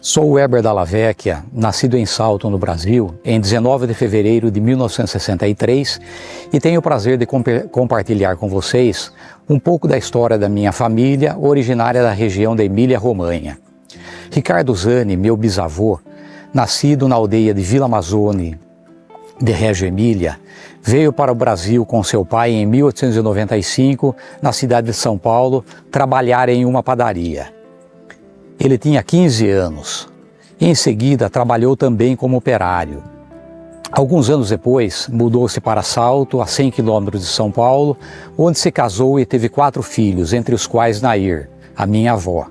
Sou Weber Dalla Vecchia, nascido em Salto, no Brasil, em 19 de fevereiro de 1963 e tenho o prazer de compartilhar com vocês um pouco da história da minha família, originária da região da Emília-Romanha. Ricardo Zani, meu bisavô, nascido na aldeia de Vila Mazzoni, de Reggio Emília, veio para o Brasil com seu pai em 1895, na cidade de São Paulo, trabalhar em uma padaria. Ele tinha 15 anos. Em seguida, trabalhou também como operário. Alguns anos depois, mudou-se para Salto, a 100 quilômetros de São Paulo, onde se casou e teve 4 filhos, entre os quais Nair, a minha avó.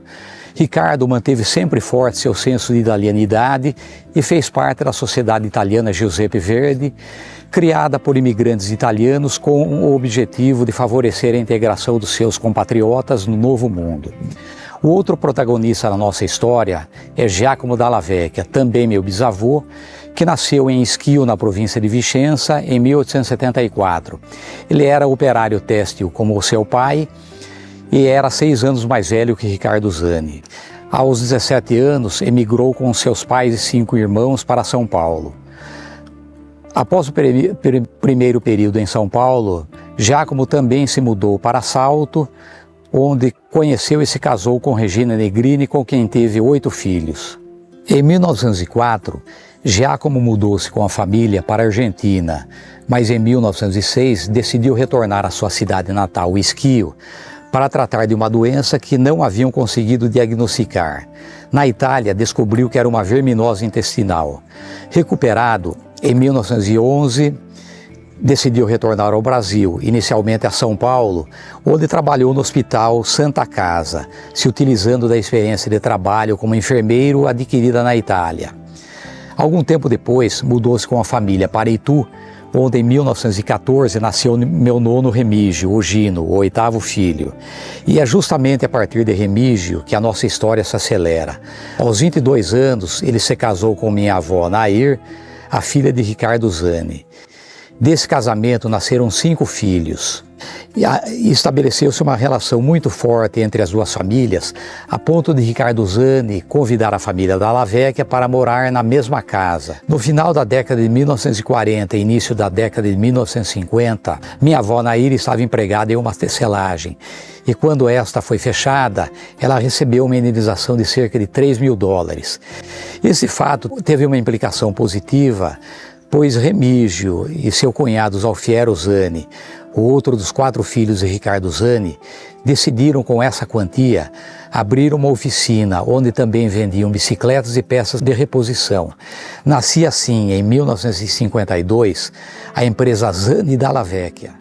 Ricardo manteve sempre forte seu senso de italianidade e fez parte da sociedade italiana Giuseppe Verdi, criada por imigrantes italianos com o objetivo de favorecer a integração dos seus compatriotas no novo mundo. O outro protagonista da nossa história é Giacomo Dalla Vecchia, também meu bisavô, que nasceu em Schio, na província de Vicenza, em 1874. Ele era operário têxtil como o seu pai e era 6 anos mais velho que Ricardo Zani. Aos 17 anos, emigrou com seus pais e 5 irmãos para São Paulo. Após o primeiro período em São Paulo, Giacomo também se mudou para Salto, onde conheceu e se casou com Regina Negrini, com quem teve 8 filhos. Em 1904, Giacomo mudou-se com a família para a Argentina, mas em 1906 decidiu retornar à sua cidade natal, Schio, para tratar de uma doença que não haviam conseguido diagnosticar. Na Itália, descobriu que era uma verminose intestinal. Recuperado, em 1911, decidiu retornar ao Brasil, inicialmente a São Paulo, onde trabalhou no Hospital Santa Casa, se utilizando da experiência de trabalho como enfermeiro adquirida na Itália. Algum tempo depois, mudou-se com a família para Itu, onde em 1914 nasceu meu nono Remígio, o Gino, o 8º filho. E é justamente a partir de Remígio que a nossa história se acelera. Aos 22 anos, ele se casou com minha avó Nair, a filha de Ricardo Zani. Desse casamento nasceram 5 filhos e estabeleceu-se uma relação muito forte entre as duas famílias, a ponto de Ricardo Zani convidar a família Dalla Vecchia para morar na mesma casa. No final da década de 1940 e início da década de 1950, minha avó Nair estava empregada em uma tecelagem e quando esta foi fechada, ela recebeu uma indenização de cerca de $3.000. Esse fato teve uma implicação positiva, pois Remígio e seu cunhado Zalfiero Zani, o outro dos 4 filhos de Ricardo Zani, decidiram com essa quantia abrir uma oficina onde também vendiam bicicletas e peças de reposição. Nascia assim, em 1952, a empresa Zani Dalla Vecchia.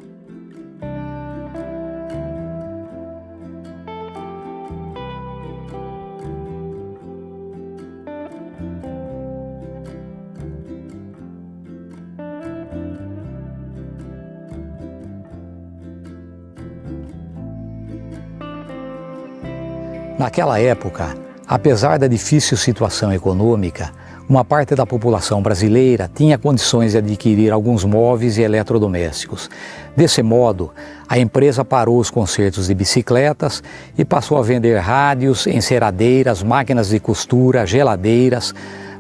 Naquela época, apesar da difícil situação econômica, uma parte da população brasileira tinha condições de adquirir alguns móveis e eletrodomésticos. Desse modo, a empresa parou os consertos de bicicletas e passou a vender rádios, enceradeiras, máquinas de costura, geladeiras,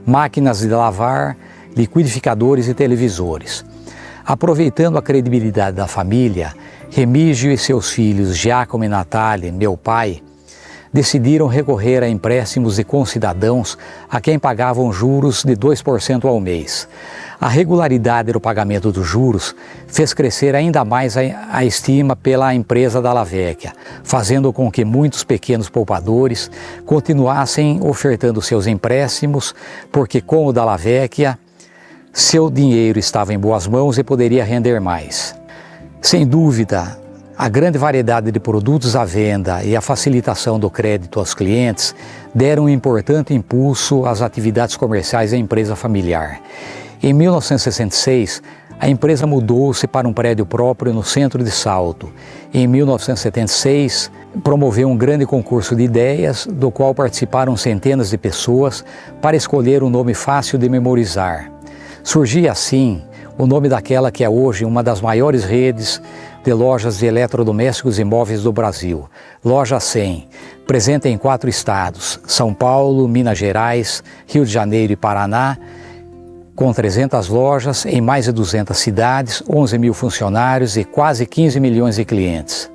máquinas de lavar, liquidificadores e televisores. Aproveitando a credibilidade da família, Remígio e seus filhos Giacomo e Natália, meu pai, decidiram recorrer a empréstimos de concidadãos a quem pagavam juros de 2% ao mês. A regularidade do pagamento dos juros fez crescer ainda mais a estima pela empresa Dalla Vecchia, fazendo com que muitos pequenos poupadores continuassem ofertando seus empréstimos, porque com o Dalla Vecchia, seu dinheiro estava em boas mãos e poderia render mais. Sem dúvida, a grande variedade de produtos à venda e a facilitação do crédito aos clientes deram um importante impulso às atividades comerciais da empresa familiar. Em 1966, a empresa mudou-se para um prédio próprio no centro de Salto. Em 1976, promoveu um grande concurso de ideias, do qual participaram centenas de pessoas para escolher um nome fácil de memorizar. Surgia assim o nome daquela que é hoje uma das maiores redes de lojas de eletrodomésticos e móveis do Brasil, Loja 100, presente em 4 estados, São Paulo, Minas Gerais, Rio de Janeiro e Paraná, com 300 lojas em mais de 200 cidades, 11 mil funcionários e quase 15 milhões de clientes.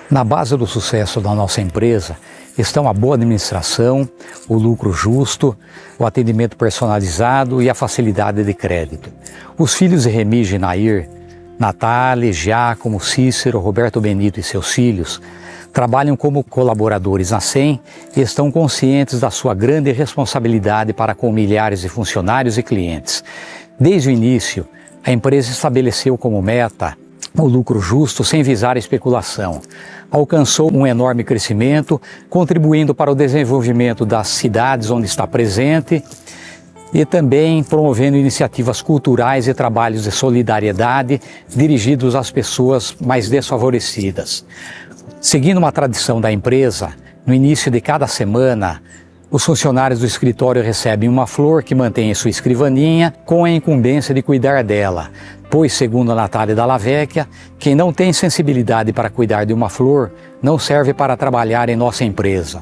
Na base do sucesso da nossa empresa estão a boa administração, o lucro justo, o atendimento personalizado e a facilidade de crédito. Os filhos de Remígio e Nair, Natália, Giacomo, Cícero, Roberto Benito e seus filhos, trabalham como colaboradores na 100 e estão conscientes da sua grande responsabilidade para com milhares de funcionários e clientes. Desde o início, a empresa estabeleceu como meta o lucro justo sem visar a especulação. Alcançou um enorme crescimento, contribuindo para o desenvolvimento das cidades onde está presente e também promovendo iniciativas culturais e trabalhos de solidariedade dirigidos às pessoas mais desfavorecidas. Seguindo uma tradição da empresa, no início de cada semana, os funcionários do escritório recebem uma flor que mantém em sua escrivaninha com a incumbência de cuidar dela, pois, segundo a Natália Dalla Vecchia, quem não tem sensibilidade para cuidar de uma flor não serve para trabalhar em nossa empresa.